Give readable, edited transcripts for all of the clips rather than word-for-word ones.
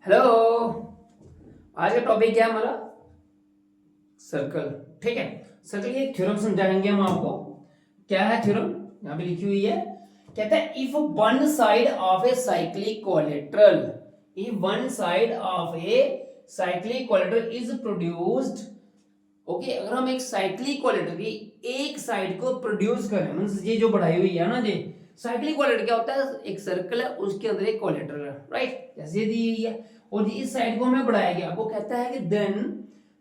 Hello. आज का topic क्या है हमारा? सर्कल। ठीक है, सर्कल की एक थ्योरम समझाएंगे हम आपको। क्या है थ्योरम? यहाँ पे लिखी हुई है। कहता है if one side of A cyclic collateral, if one side of A cyclic collateral is produced. Okay, अगर हम एक साइक्लिक कोलेट्रल की एक साइड को प्रोड्यूस करें, मींस ये जो बढ़ाई हुई है ना, ये साइक्लिक कोलेट्रल क्या होता है? एक सर्कल है, उसके अंदर एक कोलेट्रल है, राइट? जैसे दी हुई है और इस साइड को हमें बढ़ाया गया। आपको कहता है कि देन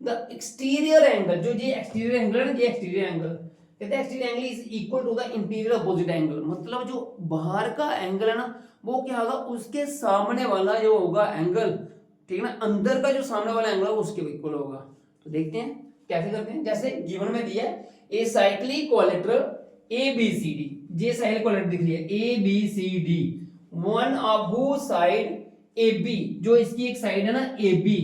द एक्सटीरियर एंगल, जो ये एक्सटीरियर एंगल है ना, ये एक्सटीरियर एंगल कहते हैं exterior angle is equal to the interior opposite angle. मतलब जो बाहर का एंगल है ना, वो क्या होगा? उसके सामने वाला जो होगा एंगल, ठीक है ना, अंदर का जो सामने वाला एंगल है उसके इक्वल होगा। तो देखते हैं कैसे करते हैं। जैसे गिवन में दिया है a cyclic quadrilateral A B C D, ये साइक्लिक कोलेट्रल दिख रही है A B C D, one of who side A B, जो इसकी एक साइड है ना A B,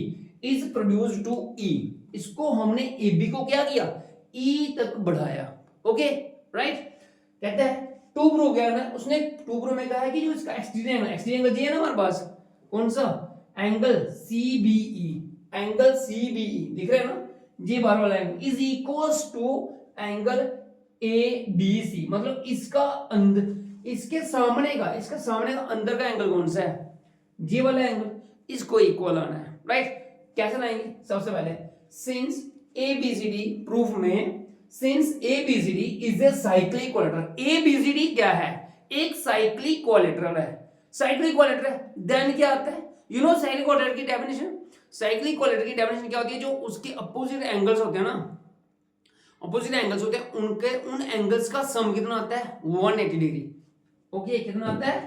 is produced to E. इसको हमने ए बी को क्या किया? ई तक बढ़ाया। Okay, right. कहते हैं टू प्रूव किया ना उसने। टू प्रूव में कहा है कि जो इसका एक्सटीरियर एंगल, एक्सटीरियर एंगल ये है ना हमारे पास, कौन सा? Angle C B E, angle C B E दिख रहा है ना, ये बाहर वाला angle is equals to angle A B C. मतलब इसका अंदर, इसके सामने का, इसका सामने का अंदर का एंगल कौन सा है? ये वाला एंगल, इसको इक्वल आना है, राइट? कैसे लाएंगे? सबसे पहले since A B C D, proof में since A B C D is a cyclic quadrilateral. A B C D क्या है? एक साइक्लिक कोलेट्रल है। साइक्लिक कोलेट्रल है, देन क्या आता है? यू नो साइक्लिक कोलेट्रल की डेफिनेशन? साइक्लिक कोलेट्रल की डेफिनेशन क्या होती है? जो उसके अपोजिट एंगल्स होते हैं ना, अपोजिट एंगल्स होते हैं, उनके उन एंगल्स का सम कितना आता है? 180 डिग्री। ओके, कितना आता है?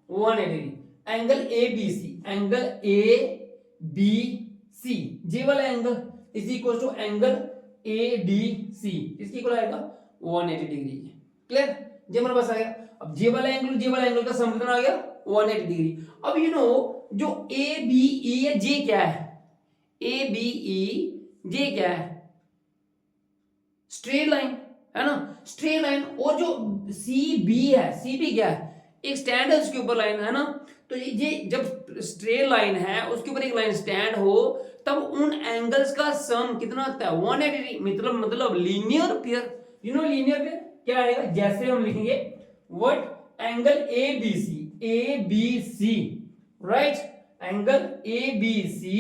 180 degree. Angle A B C, angle A B C, ये वाला angle is equal to angle A D C, इसकी इक्वल आएगा 180 डिग्री। क्लियर? ये हमारे पास आ गया। अब ये वाला एंगल, ये वाला एंगल का सम कितना आ गया? 180 डिग्री। अब यू नो जो ए बी ई है, ये क्या है? ए बी ई ये क्या है? स्ट्रेट लाइन है ना, स्ट्रेट लाइन। और जो सी बी है, सी बी क्या है? एक स्टैंड है उसके ऊपर लाइन है ना। तो ये जब स्ट्रेट लाइन है उसके ऊपर एक लाइन स्टैंड हो, तब उन एंगल्स का सम कितना आता है? 180। मतलब linear pair. You know linear pair क्या आएगा? जैसे हम लिखेंगे what angle A B C, A B C, right? Angle A B C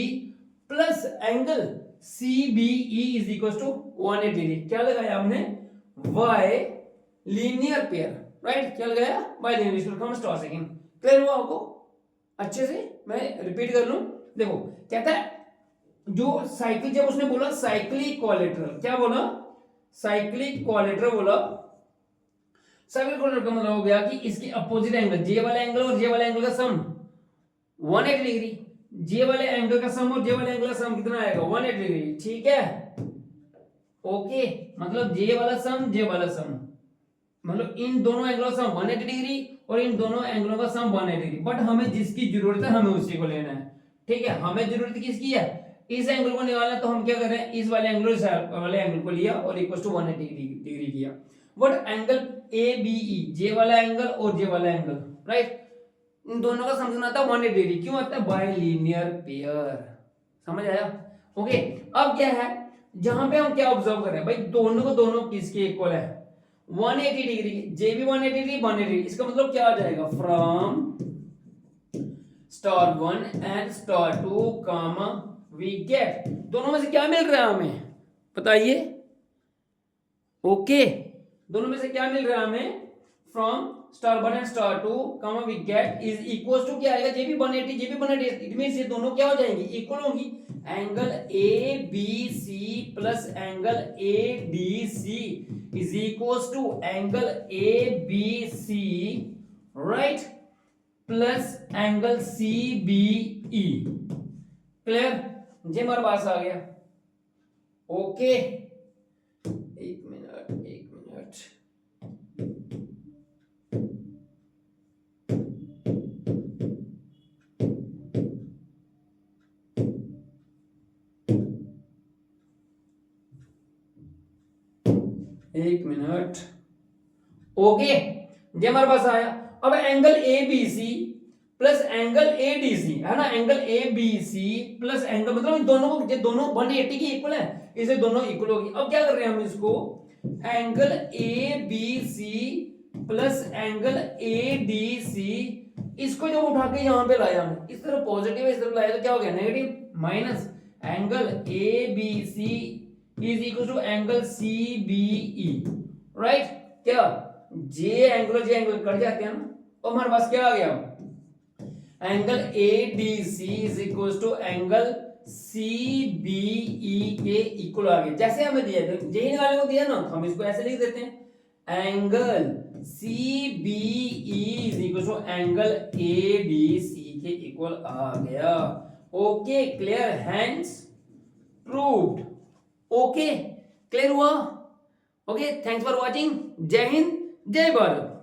plus angle C B E is equal to 180 degree. क्या लगाया हमने? Why linear pair, right? क्या लगाया? Why linear. इसको हम स्टार सेकंड। क्लियर हुआ आपको? अच्छे से मैं रिपीट कर लूं। देखो कहता है जो साइक्लिक, जब उसने बोला साइक्लिक कोलेट्रल, क्या बोला? साइक्लिक कोलेट्रल बोला। साइक्लिक कोलेट्रल का मतलब हो गया कि इसके अपोजिट एंगल, जे वाला एंगल और जे वाला एंगल का सम 180 डिग्री। जे वाले एंगल का सम और जे वाले एंगल का सम कितना आएगा? 180 डिग्री। ठीक है, ओके। मतलब जे वाला सम, जे वाला सम, मतलब इन दोनों एंगलों का सम 180 डिग्री और इन दोनों एंगलों का सम 180 डिग्री। बट हमें जिसकी जरूरत है हमें उसी को लेना है। ठीक है, हमें जरूरत किसकी है? इस एंगल को निकालना है, तो हम क्या कर रहे हैं? इस वाले एंगल, इस वाले एंगल को लिया और इक्वल टू 180 डिग्री किया। But angle A B E, J वाला एंगल और जे वाला एंगल, राइट? इन दोनों का सम कितना आता है? 180 डिग्री। क्यों आता है? Bye linear pair. समझ आया? ओके। अब क्या है, जहां पे हम क्या ऑब्जर्व कर रहे हैं भाई? दोनों को दोनों किसके इक्वल है? 180 डिग्री। जे भी 180 डिग्री, 180 डिग्री। इसका मतलब क्या आ जाएगा? From star 1 and star 2 comma we get, दोनों में से क्या मिल रहा है हमें? बताइए। ओके, दोनों में से क्या मिल रहा है हमें? From star 1 and star 2 comma we get is equal to क्या आएगा? जे भी 180, जे भी 180। इट मींस ये दोनों क्या हो जाएंगी? इक्वल होंगी। Angle A B C plus angle A D C is equal to angle A B C, right, plus angle C B E. Clear? ये हमारे पास आ गया। ओके, एक मिनट, एक मिनट। एक मिनट। ओके, ये हमारे पास आया। अब angle A B C plus angle ADC, है ना, एंगल एबीसी प्लस एंगल, मतलब इन दोनों को, ये दोनों 180 की इक्वल है, इसे दोनों इक्वल होगी। अब क्या कर रहे हैं हम इसको, angle ABC plus angle ADC, इसको जब उठा के यहां पे लाया हमने, इस तरफ पॉजिटिव है, इस तरफ लाया तो क्या हो गया negative, minus angle ABC is equal to angle CBE, right. क्या जे एंगल कट जाते हैं ना, तो हमारे पास क्या आ गया, angle ADC is equal to angle CBE के इक्वल आ गया। जैसे हमें दिया था, जे निकालने को दिया ना, हम इसको ऐसे लिख देते हैं, angle CBE is equal to angle ADC के इक्वल आ गया। Okay clear, hence proved. Okay clear हुआ। Okay thanks for watching. जय हिंद जय भारत।